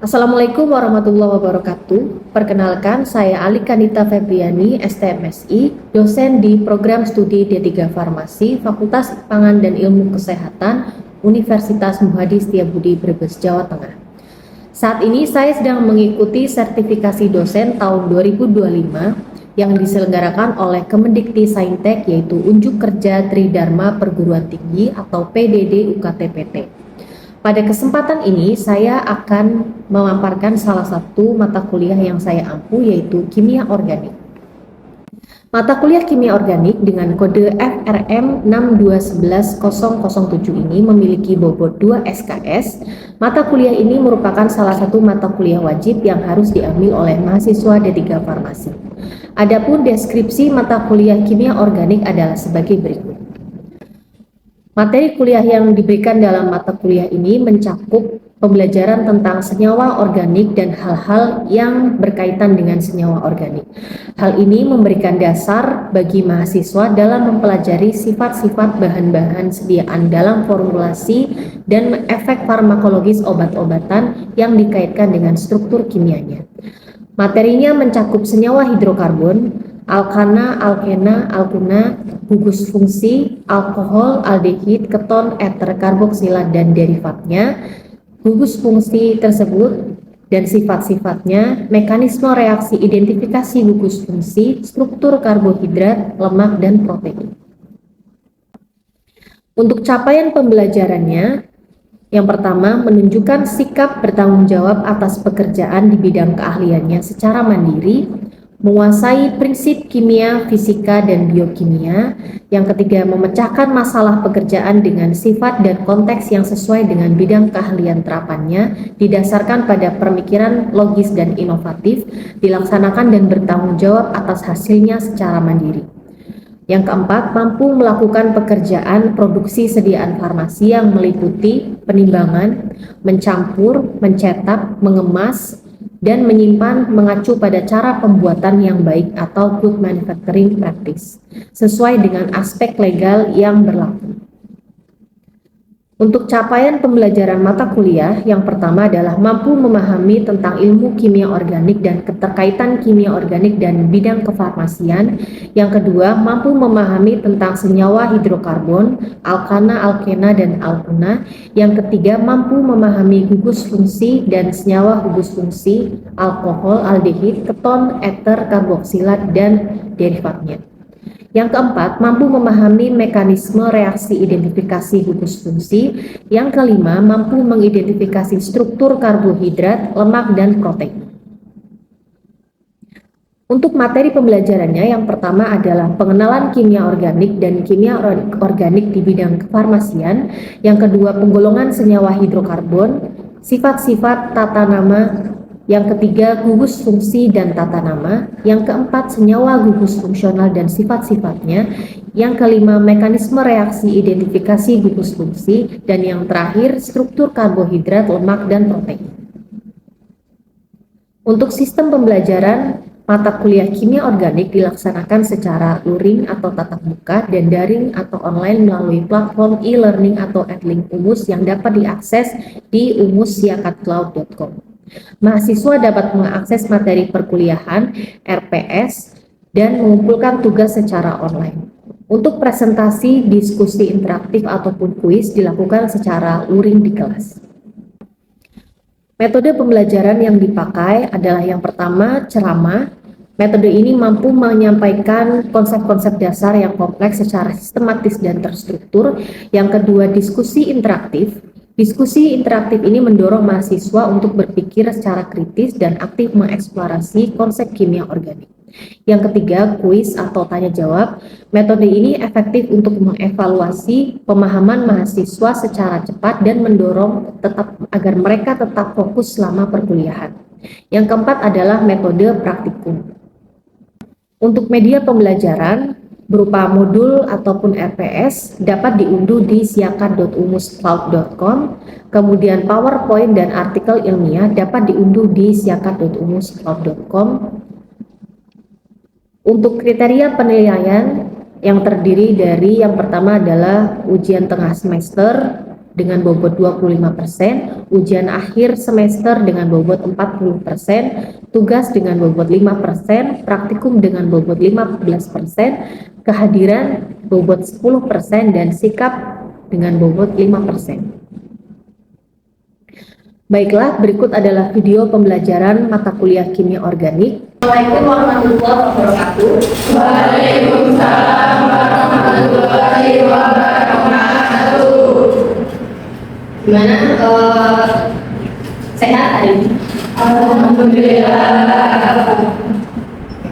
Assalamualaikum warahmatullahi wabarakatuh. Perkenalkan, saya Ali Kanita Febriani, STMSI, dosen di Program Studi D3 Farmasi, Fakultas Pangan dan Ilmu Kesehatan, Universitas Muhadi Setiabudi Brebes, Jawa Tengah. Saat ini saya sedang mengikuti sertifikasi dosen tahun 2025 yang diselenggarakan oleh Kemendikti Saintek, yaitu Unjuk Kerja Tridharma Perguruan Tinggi atau PDD UKT-PT. Pada kesempatan ini, saya akan memaparkan salah satu mata kuliah yang saya ampu, yaitu Kimia Organik. Mata kuliah Kimia Organik dengan kode FRM 6211007 ini memiliki bobot 2 SKS. Mata kuliah ini merupakan salah satu mata kuliah wajib yang harus diambil oleh mahasiswa D3 Farmasi. Adapun deskripsi mata kuliah Kimia Organik adalah sebagai berikut. Materi kuliah yang diberikan dalam mata kuliah ini mencakup pembelajaran tentang senyawa organik dan hal-hal yang berkaitan dengan senyawa organik. Hal ini memberikan dasar bagi mahasiswa dalam mempelajari sifat-sifat bahan-bahan sediaan dalam formulasi dan efek farmakologis obat-obatan yang dikaitkan dengan struktur kimianya. Materinya mencakup senyawa hidrokarbon, alkana, alkena, alkuna, gugus fungsi, alkohol, aldehid, keton, eter, karboksila, dan derivatnya, gugus fungsi tersebut dan sifat-sifatnya, mekanisme reaksi identifikasi gugus fungsi, struktur karbohidrat, lemak, dan protein. Untuk capaian pembelajarannya, yang pertama, menunjukkan sikap bertanggung jawab atas pekerjaan di bidang keahliannya secara mandiri, menguasai prinsip kimia, fisika, dan biokimia. Yang ketiga, memecahkan masalah pekerjaan dengan sifat dan konteks yang sesuai dengan bidang keahlian terapannya, didasarkan pada pemikiran logis dan inovatif, dilaksanakan dan bertanggung jawab atas hasilnya secara mandiri. Yang keempat, mampu melakukan pekerjaan produksi sediaan farmasi yang meliputi penimbangan, mencampur, mencetak, mengemas, dan menyimpan mengacu pada cara pembuatan yang baik atau good manufacturing practice, sesuai dengan aspek legal yang berlaku. Untuk capaian pembelajaran mata kuliah, yang pertama adalah mampu memahami tentang ilmu kimia organik dan keterkaitan kimia organik dan bidang kefarmasian. Yang kedua, mampu memahami tentang senyawa hidrokarbon, alkana, alkena, dan alkuna. Yang ketiga, mampu memahami gugus fungsi dan senyawa gugus fungsi, alkohol, aldehid, keton, eter, karboksilat, dan derivatnya. Yang keempat, mampu memahami mekanisme reaksi identifikasi gugus fungsi. Yang kelima, mampu mengidentifikasi struktur karbohidrat, lemak, dan protein. Untuk materi pembelajarannya, yang pertama adalah pengenalan kimia organik dan kimia organik di bidang kefarmasian. Yang kedua, penggolongan senyawa hidrokarbon, sifat-sifat tata nama. Yang ketiga, gugus fungsi dan tata nama. Yang keempat, senyawa gugus fungsional dan sifat-sifatnya. Yang kelima, mekanisme reaksi identifikasi gugus fungsi. Dan yang terakhir, struktur karbohidrat, lemak, dan protein. Untuk sistem pembelajaran, mata kuliah kimia organik dilaksanakan secara luring atau tatap muka dan daring atau online melalui platform e-learning atau Edlink Umus yang dapat diakses di umusiakatcloud.com. Mahasiswa dapat mengakses materi perkuliahan, RPS, dan mengumpulkan tugas secara online. Untuk presentasi, diskusi interaktif ataupun kuis dilakukan secara luring di kelas. Metode pembelajaran yang dipakai adalah yang pertama, ceramah. Metode ini mampu menyampaikan konsep-konsep dasar yang kompleks secara sistematis dan terstruktur. Yang kedua, diskusi interaktif. Diskusi interaktif ini mendorong mahasiswa untuk berpikir secara kritis dan aktif mengeksplorasi konsep kimia organik. Yang ketiga, kuis atau tanya jawab. Metode ini efektif untuk mengevaluasi pemahaman mahasiswa secara cepat dan mendorong agar mereka tetap fokus selama perkuliahan. Yang keempat adalah metode praktikum. Untuk media pembelajaran berupa modul ataupun RPS dapat diunduh di siakat.umuscloud.com, kemudian PowerPoint dan artikel ilmiah dapat diunduh di siakat.umuscloud.com. Untuk kriteria penilaian yang terdiri dari yang pertama adalah ujian tengah semester, dengan bobot 25%, ujian akhir semester dengan bobot 40%, tugas dengan bobot 5%, praktikum dengan bobot 15%, kehadiran bobot 10%, dan sikap dengan bobot 5%. Baiklah, berikut adalah video pembelajaran mata kuliah kimia organik. Assalamualaikum warahmatullahi wabarakatuh. Waalaikumsalam warahmatullahi wabarakatuh. Gimana? Sehat hari ini? Alhamdulillah.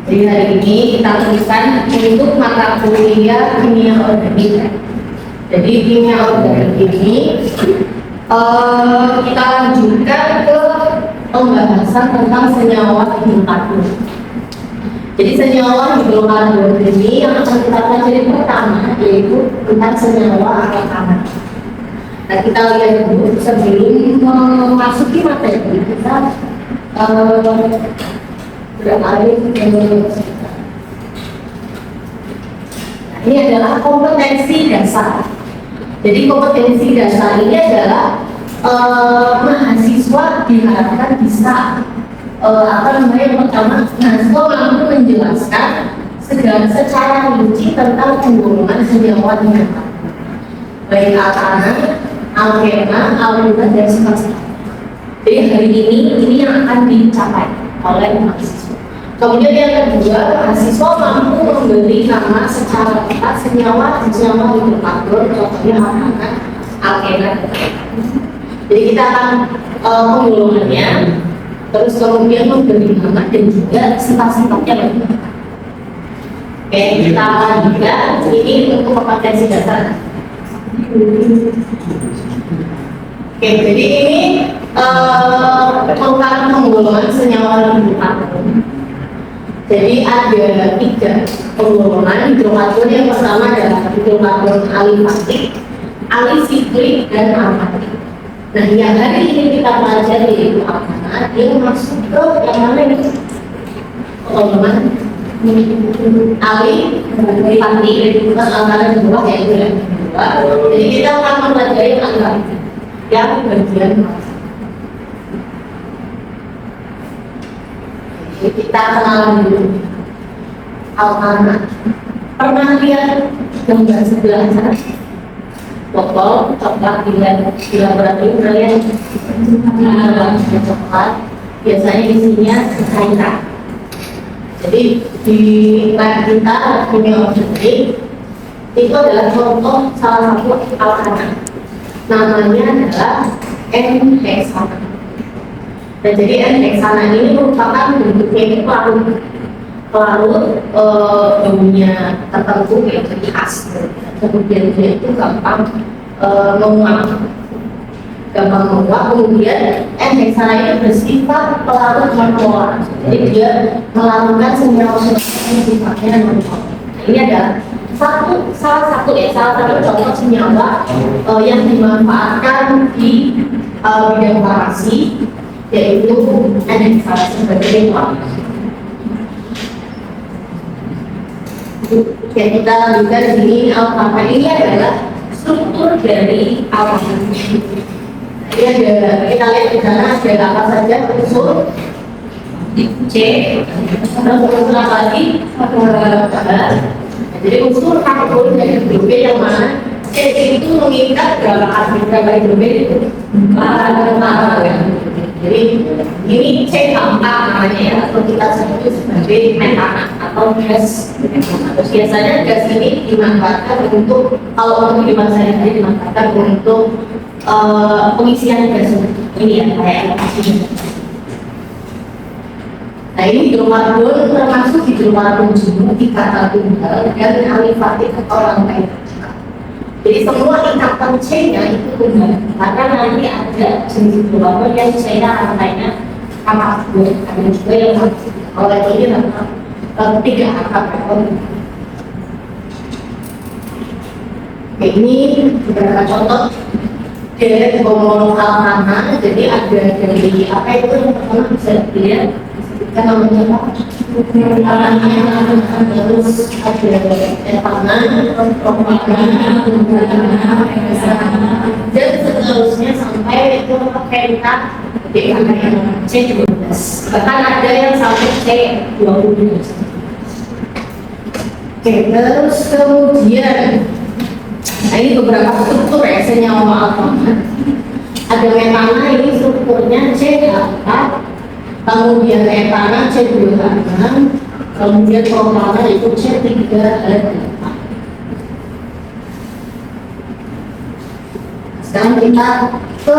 Jadi hari ini kita tuliskan untuk mata kuliah kimia organik. Jadi kimia organik ini kita lanjutkan ke pembahasan tentang senyawa hidrokarbon. Jadi senyawa hidrokarbon ini yang akan kita pelajari pertama yaitu tentang senyawa alkana. Nah, kita lihat dulu sebelum memasuki materi kita beralih ke ini adalah kompetensi dasar. Jadi kompetensi dasar ini adalah mahasiswa diharapkan bisa yang pertama mahasiswa mampu menjelaskan secara rinci tentang penggunaan senyawa hidrokarbon baik alkana, alkena, aldehyda, dan sifat-sifat. Jadi hari ini yang akan dicapai oleh mahasiswa. Kemudian yang kedua, mahasiswa mampu memberi nama secara tepat senyawa hidrokarbon, contohnya alkana, alkena. Jadi kita akan penggolongannya, terus kemudian memberi nama dan juga sifat-sifatnya. Oke, kita lanjutkan. Ini untuk kompetensi dasar. Oke, jadi ini merupakan penggolongan senyawa hidrokarbon. Jadi ada 3 penggolongan hidrokarbon. Yang pertama adalah hidrokarbon alifatik, alisiklik, dan aromatik. Nah, yang hari ini kita pelajari yaitu alkana, dia masuk ke yang mana ini? Penggolongan alifatik, bukan alkana di bawah yaitu yang kedua. Jadi kita akan mempelajari alifatik yang bagian kita kenalan dulu alkana. Pernah lihat gambar sebelah sana? Botol coklat di laboratorium kalian coklat biasanya isinya cairan. Jadi di lab kita kimia organik itu adalah contoh salah satu alkana. Namanya adalah N-heksana. Nah, jadi N-heksana ini merupakan bentuknya itu pelarut baunya tertentu yaitu khas. Kemudian dia itu gampang menguap. Kemudian N-heksana ini bersifat pelarut monopolar. Jadi dia melarutkan senyawa-senyawa yang sifatnya monopolar. Nah, ini adalah salah satu contoh senyawa yang dimanfaatkan di bidang farmasi, yaitu N-heksana sebagai pelarut. Oke, kita lanjutkan di sini. Alkana ini adalah struktur dari alkana. Ini ada, kita lihat di sana ada apa saja unsur C, unsur apa lagi? Jadi unsur karbon dan hidrogen yang mana C itu mengikat berapa hidrogen itu? 4. Jadi ini C4 namanya ya, atau kita sebut sebagai metana atau gas. Biasanya gas ini dimanfaatkan untuk, kalau untuk di masa ini dimanfaatkan untuk pengisian gas ini ya, kayak ini. Nah, ini hidrokarbon termasuk hidrokarbon jenuh ikatan tunggal dan alifatik atau rangkaian. Jadi semua ikatan C-nya itu tunggal, karena nanti ada jenis hidrokarbon yang C-nya rangkaiannya sama, ada juga yang oleh ini namanya 3 angka karbon. Ini beberapa contoh dari homolog alkana. Jadi ada dari apa itu yang pertama bisa dilihat, disebutkan namanya apa? terus ada tangan, dan seterusnya sampai itu pakai kita C12. Bahkan ada yang sampai C20. Oke, terus kemudian, nah ini beberapa struktur ya senyawa alkohol. Ada metana, ini strukturnya CH4, kemudian etana C2H6, kemudian propana itu C3H8. Sekarang kita ke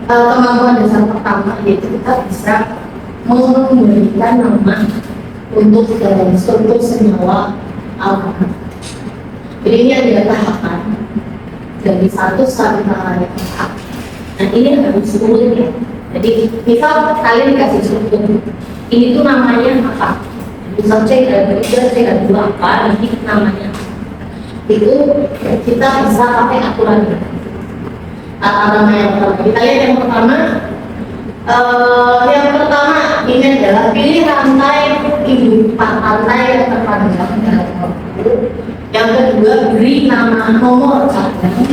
kemampuan dasar pertama, yaitu kita bisa memberikan nama untuk struktur senyawa alkohol. Jadi ini ada tahapan dari 1 sampai tahapan 4. Nah ini harus sulit ya. Jadi misal kalian dikasih struktur, ini tuh namanya apa? Misal C3, C2 apa? Ini namanya itu kita bisa pakai aturan. Nama yang pertama, kita lihat yang pertama. Yang pertama ini adalah pilih rantai hidup 4 rantai yang terpanjang dalam waktu. Yang kedua, beri nama nomor cabang.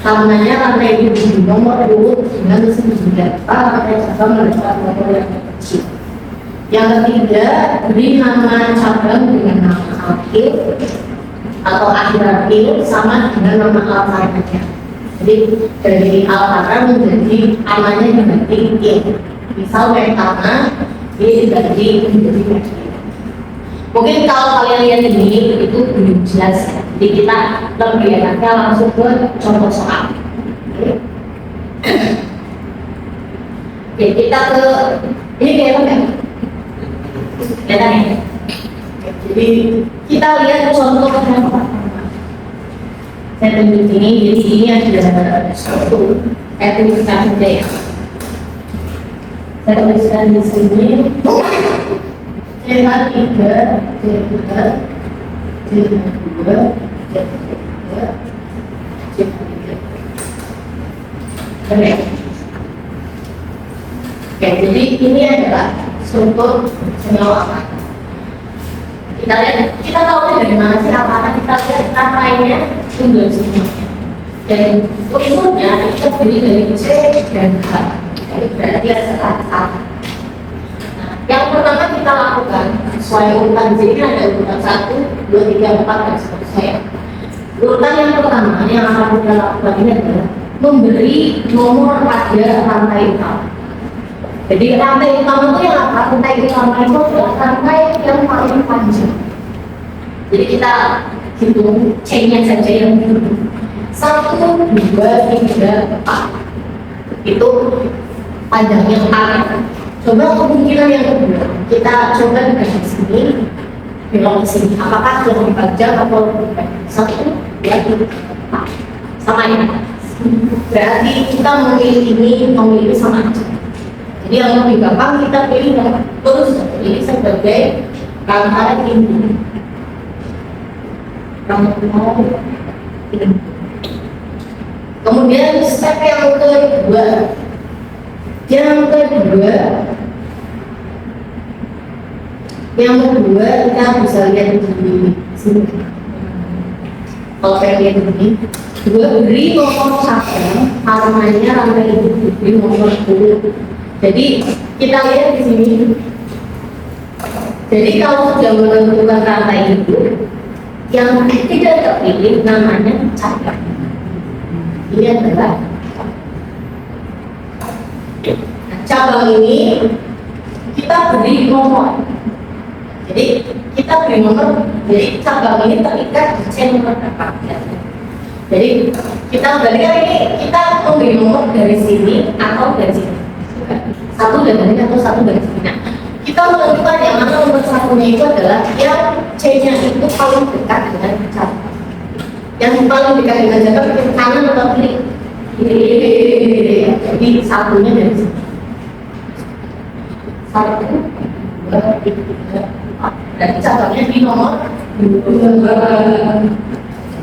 Namanya rantai hidup nomor urut dengan senjata rantai cabang mendapat nomor yang kecil. Yang ketiga, beri nama cabang dengan nama akhir atau akhir sama dengan nama altarnya. Jadi dari altara menjadi namanya diganti I. Misal metana ini diganti menjadi metana. Mungkin kalau kalian lihat ini itu belum jelas ya. Jadi kita lebih enaknya langsung ke contoh soal. Oke, kita ke ini kelihatan nggak? Kelihatan ya? Jadi kita lihat contoh yang pertama. Saya tunjuk ini, jadi ini ada satu. Saya tuliskan saja ya. Saya tuliskan di sini. C3, C2, C2, C3. Oke, jadi ini adalah struktur senyawa. Kita lihat, kita tahu dari mana sih apa kita lihat rantainya tunggal semuanya. Dan unsurnya itu terdiri dari C dan H. Jadi berarti ada A. Yang pertama kita lakukan sesuai urutan di sini ada urutan 1, 2, 3, 4 dan seterusnya. Urutan yang pertama yang akan kita lakukan ini adalah memberi nomor pada rantai utama. Jadi rantai utama itu yang apa? Rantai utama itu adalah rantai yang paling panjang. Jadi kita hitung C-nya saja yang dulu. 1, 2, 3, 4. Itu panjangnya A. Coba kemungkinan yang kedua, kita coba di sini, belok ke sini. Apakah lebih panjang atau lebih pendek? 1, 2, 3, 4. Sama ya. Berarti kita memilih ini, memilih sama aja. Jadi yang lebih gampang kita pilih yang terus ini sebagai rantai ini. Kemudian step yang kedua. Yang kedua kita bisa lihat di sini. Kalau saya lihat ini, beri nomor cabang, namanya rantai itu beri nomor 10. Jadi kita lihat di sini. Jadi kalau sudah menentukan rantai itu, yang tidak terpilih namanya cabang. Ini adalah cabang ini kita beri nomor. Jadi kita beri nomor. Jadi cabang ini terikat di C nomor berapa? Jadi kita berarti kan ini kita memberi nomor dari sini atau dari sini. Satu dari sini atau satu dari sini. Nah, kita menentukan yang mana nomor satunya itu adalah yang C-nya itu paling dekat dengan cabang. Yang paling dekat dengan cabang itu kanan atau kiri? Jadi satunya dari sini. 1, 2, 3, 4. Berarti cabangnya di nomor 2.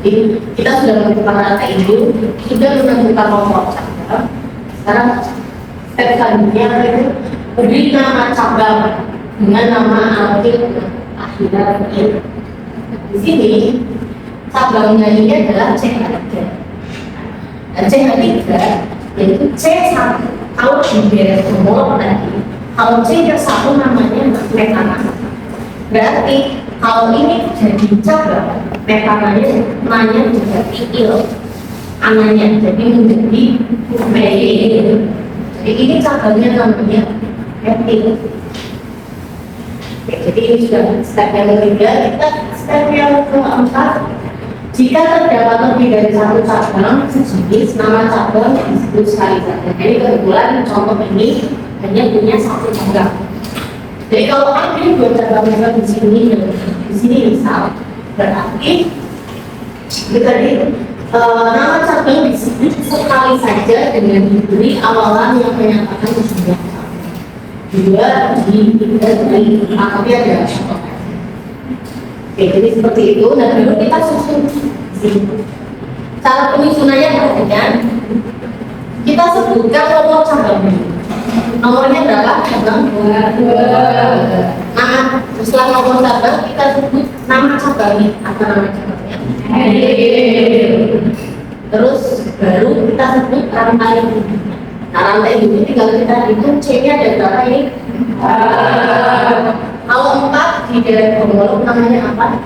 Jadi kita sudah menentukan rantai itu, sudah menentukan nomor cabang. Sekarang step selanjutnya itu beri nama cabang. dengan nama alkil akhirat ini. Di sini cabangnya ini adalah CH3. Dan CH3 yaitu C1. Kalau di beres homolog tadi, kalau C yang satu namanya metana. Berarti kalau ini jadi cabang, metananya namanya jadi il, ananya jadi menjadi metil. Jadi ini cabangnya namanya metil. Oke, jadi ini sudah step yang ketiga. Kita step yang keempat, jika terdapat lebih dari satu cabang sejenis, nama cabang disebut sekali saja. Jadi kebetulan contoh ini hanya punya satu cabang. Jadi kalau ambil dua cabang di sini misal, berarti tadi nama cabang disebut sekali saja dengan diberi awalan yang menyatakan jumlah. Dua, tiga, tapi ada contoh. Oke, jadi seperti itu. Dan dulu kita susun cara penyusunannya perhatikan. Kita sebutkan nomor cabang. Nomornya berapa? Cabang 2. Nah, setelah nomor cabang kita sebut nama cabangnya. Apa nama cabangnya? Terus baru kita sebut rantai. Nah, rantai ini tinggal kita hitung C-nya ada berapa ini? Kalau 4 di dalam homolog namanya apa?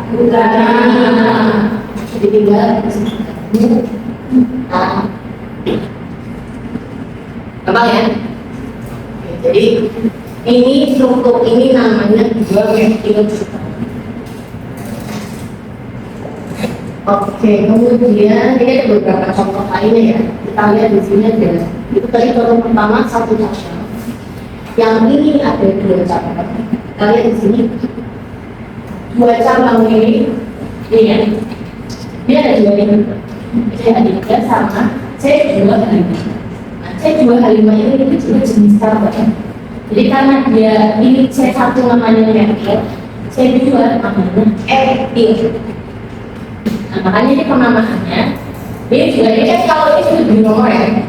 Jadi tinggal gampang ya? Jadi ini struktur ini namanya dua metil. Oke, kemudian ini ada beberapa contoh lainnya ya. Kita lihat di sini ada. Itu tadi contoh pertama satu cabang. Yang ini ada dua cabang. Kita lihat di sini dua cabang ini ya. Ini ada dua ini. C3 sama C2H5. Nah, C2H5 ini juga jenis karbon. Jadi karena dia ini C1 namanya metil, C2 namanya etil. Nah, makanya ini penamaannya. Ini juga ini kan kalau ini sudah di nomor ya.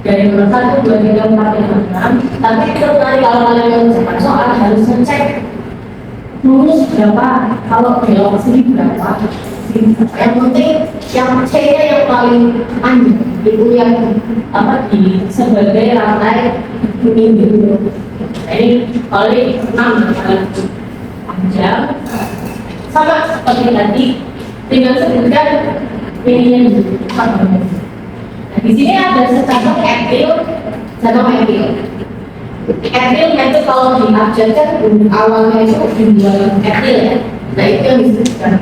Dari nomor 1, 2, 3, 4, 5, 6. Tapi terus nanti kalau kalian mengerjakan soal harus ngecek lurus berapa, kalau belok sini berapa. Yang penting yang C-nya yang paling panjang itu yang apa di sebagai rantai ini gitu. Jadi kalau ini 6 panjang sama seperti tadi, tinggal sebutkan ininya dulu. Nah, di sini ada secabang etil, cabang etil. Etil itu kalau diabjadkan awalnya itu jumlah etil ya. Nah itu yang disebutkan.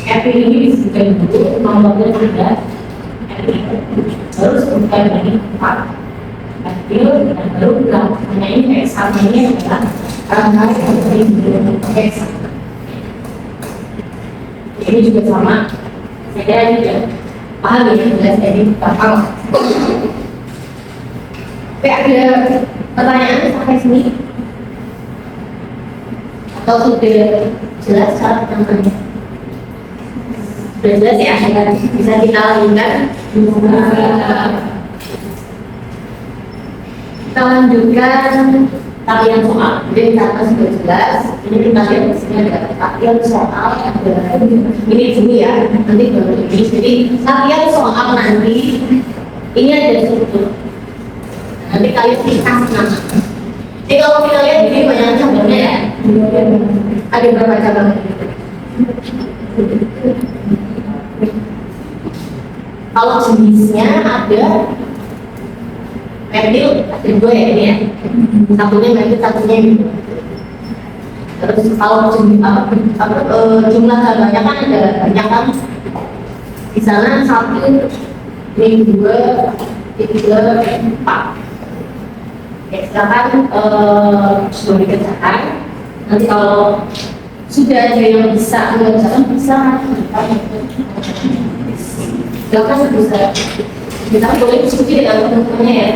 Etil ini disebutkan dulu nomornya 3. Etil. Terus sebutkan lagi 4. Etil dan baru bilang hanya ini kayak samanya adalah rantai seperti ini. Ini juga sama. Saya juga paham ya, jelas jadi gampang. Oke, ada pertanyaan sampai sini? Atau sudah jelas cara penyampaiannya? Sudah jelas ya, bisa kita lanjutkan. Kita lanjutkan tarian soal. Jadi kata sudah jelas. Ini kita lihat di sini ada tarian soal. Ini dulu ya, nanti baru ini. Jadi tarian soal nanti ini ada struktur. Nanti kalian kasih nama. Jadi kalau kita lihat di sini banyak cabangnya ya. Ada berapa cabang? Kalau jenisnya ada metil, ada dua ya ini ya. Satunya metil, satunya ini. Terus kalau jumlah cabangnya kan ada banyak kan. Di sana 1, ini 2, 3, 4. Oke, silakan sudah dikerjakan. Nanti kalau sudah ada yang bisa mengerjakan, bisa silakan bisa. Kita boleh diskusi dengan teman-temannya ya.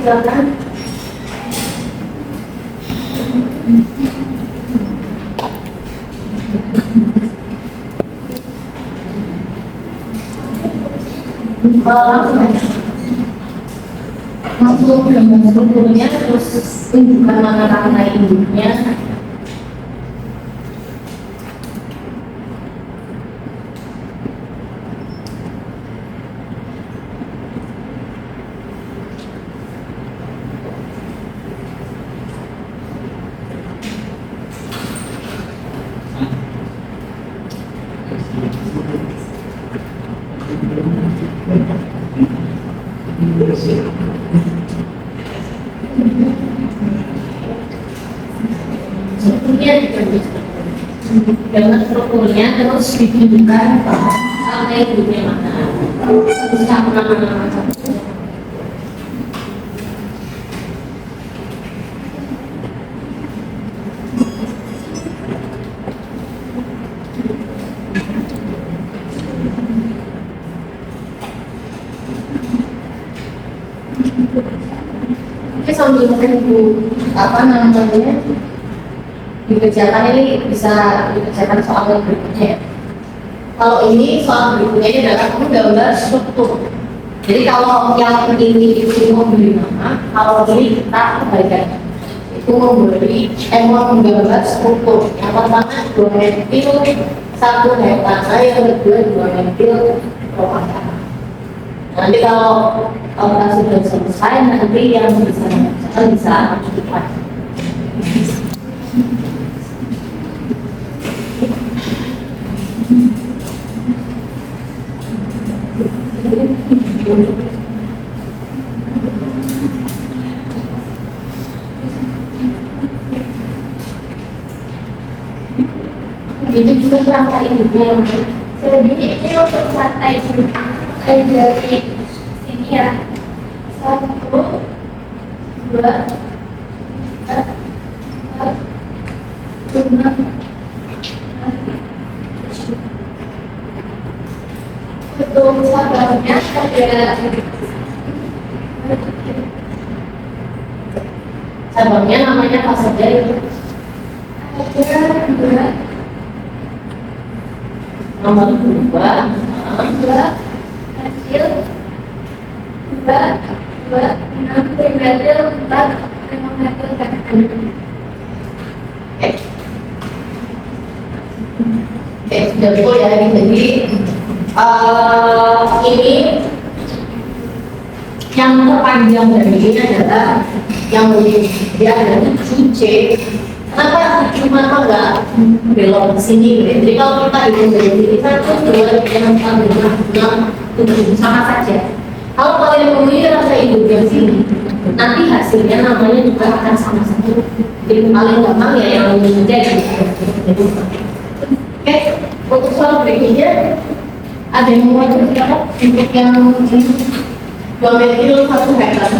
Silakan. Langsung dengan strukturnya, terus tunjukkan mana rantai induknya. Strukturnya dengan strukturnya terus ditunjukkan rantai induknya mana. Terus mana. Oke, sambil menunggu apa namanya dikerjakan, ini bisa dikerjakan soal yang berikutnya ya. Kalau ini soal berikutnya ini adalah kamu gambar struktur. Jadi kalau yang ini itu memberi nama, kalau ini kita kembalikan itu menggambar struktur. Yang pertama 2 mentil 1 heptana, yang kedua 2 mentil propaganda. Nanti kalau kita sudah selesai, nanti yang bisa mengerjakan bisa lanjutkan. Itu juga rantai induknya. Jadi ini untuk rantai dari sini ya. 1, 2, 3, 4, 5. Untuk cabangnya ada Cabangnya namanya apa saja itu? ada 2, Nomor 2, 2 kecil, 2, 6 trimeter, 4 trimeter kecil. Oke, sudah full ya ini. Jadi ini yang terpanjang dari ini adalah yang dia ada 7C. Kenapa cuma enggak belok ke sini? Jadi kalau kita hitung dari sini 1, 2, 3, 4, 5, 6, 7 sama saja. Kalau kalian memilih rasa induk yang sini, nanti hasilnya namanya juga akan sama saja. Jadi paling gampang ya yang menjadi. Oke, untuk soal berikutnya ada yang mau ceritakan untuk yang 2 mentil 1 hektar.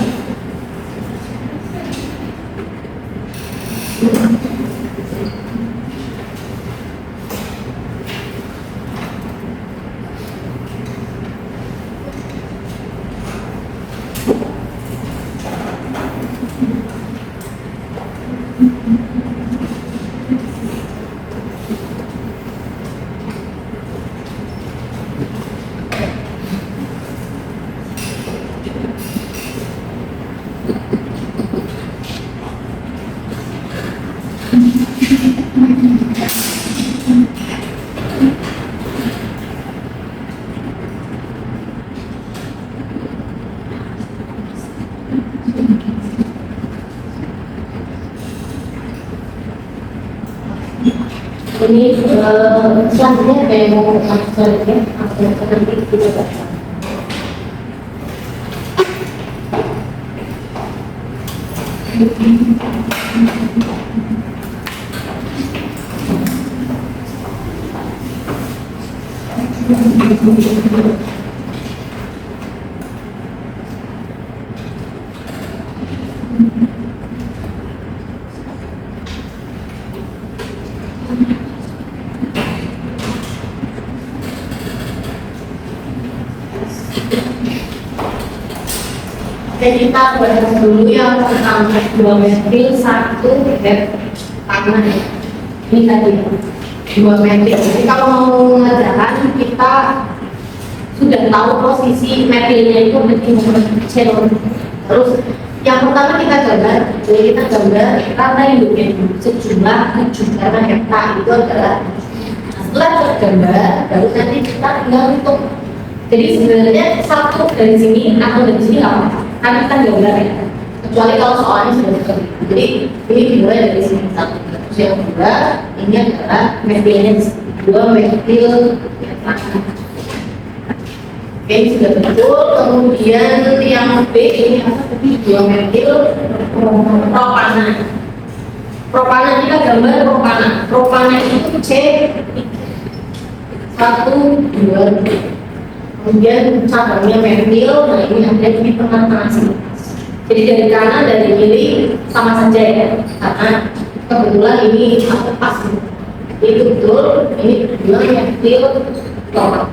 Ini selanjutnya ada yang mau masuk ya, atau nanti kita baca. kita bahas dulu yang tentang 2 metil 1 bed tangan ya. Ini tadi 2 metil. Jadi kalau mau mengerjakan kita sudah tahu posisi metilnya itu di nomor kecil. Terus yang pertama kita gambar, jadi kita gambar rata yang bikin sejumlah 7 karena hektar itu adalah. Setelah tergambar, baru nanti kita tinggal hitung. Jadi sebenarnya satu dari sini atau dari sini nggak apa-apa, karena kita gambar ya. Kecuali kalau soalnya sudah terjadi. Jadi ini dimulai dari sini satu. Terus yang kedua, ini adalah metilnya 2 metil. Oke, ini sudah betul. Kemudian yang B ini apa tadi? 2 metil propana. Propana kita gambar propana. Propana itu C 1, 2. Kemudian cabangnya metil. Nah ini ada di tengah-tengah sini. Jadi dari kanan dari kiri sama saja ya, karena kebetulan ini aku pas. Itu betul. Ini 2 metil propana.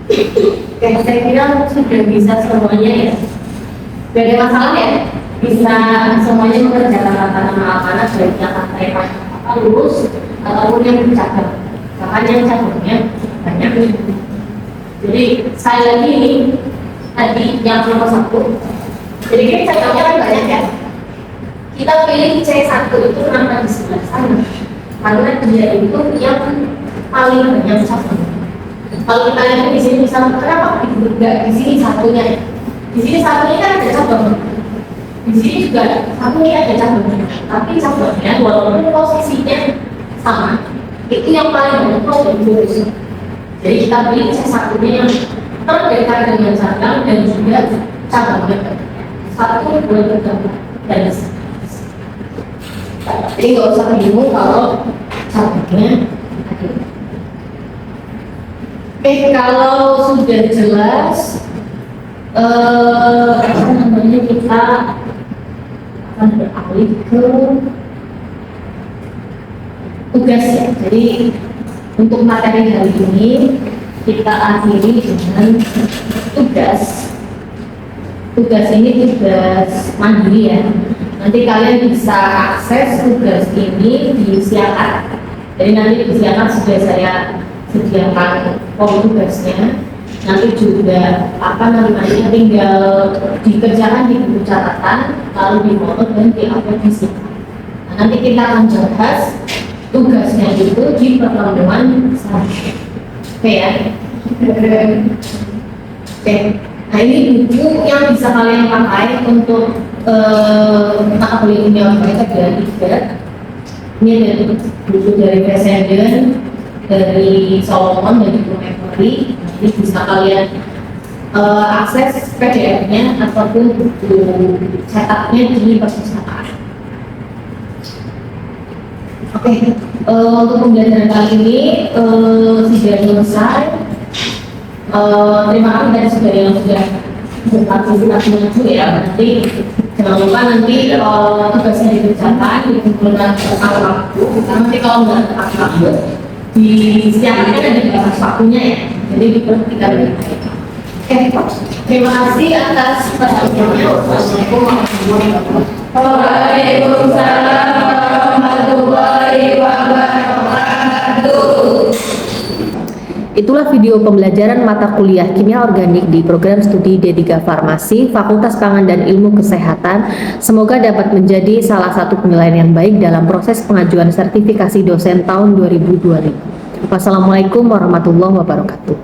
Oke, saya kira sudah bisa semuanya ya. Gak ada masalah ya, bisa semuanya mengerjakan kata-kata amanat baik yang kata yang lurus ataupun yang bercabang. Bahkan yang cabangnya banyak. Jadi sekali lagi ini tadi yang nomor 1. Jadi kita cabangnya kan banyak ya. Kita pilih C1 itu kenapa di sebelah sana? Karena dia itu yang paling banyak cabang. Kalau kita lihat di sini misalnya kenapa enggak di sini satunya? Di sini satunya kan ada cabang. Di sini juga satunya ada cabang. Tapi cabangnya walaupun posisinya sama, itu yang paling banyak itu. Jadi kita pilih satunya yang terdekat dengan cabang dan juga cabangnya. 1, 2, 3 dan jadi nggak usah bingung kalau cabangnya ada. Oke, kalau sudah jelas, apa namanya kita akan beralih ke tugas ya. Jadi untuk materi hari ini kita akhiri dengan tugas. Tugas ini tugas mandiri ya. Nanti kalian bisa akses tugas ini di siaran. Jadi nanti di siaran sudah saya sediakan tugasnya, nanti juga apa namanya tinggal dikerjakan di buku catatan, lalu difoto dan diupload di sini. Nah, nanti kita akan bahas tugasnya itu di pertemuan selanjutnya. Oke ya. Oke. Nah ini buku yang bisa kalian pakai untuk mata kuliah kimia organik ada 3. Ini ada buku dari Fessenden, dari Solomon dan juga Memory. Jadi bisa kalian akses PDF-nya ataupun buku cetaknya di perpustakaan. Oke, untuk pembelajaran kali ini sudah selesai. Terima kasih dari saudara yang sudah berpartisipasi maju ya. Nanti jangan lupa nanti tugasnya dikerjakan dikumpulkan tepat waktu. Nanti kalau nggak tepat waktu disiapkan ada batas waktunya ya, jadi diperhatikan baik-baik. Oke, terima kasih atas perhatiannya. Wassalamualaikum warahmatullahi wabarakatuh. Waalaikumsalam warahmatullahi wabarakatuh. Itulah video pembelajaran mata kuliah kimia organik di program studi D3 Farmasi Fakultas Pangan dan Ilmu Kesehatan. Semoga dapat menjadi salah satu penilaian yang baik dalam proses pengajuan sertifikasi dosen tahun 2020. Wassalamualaikum warahmatullahi wabarakatuh.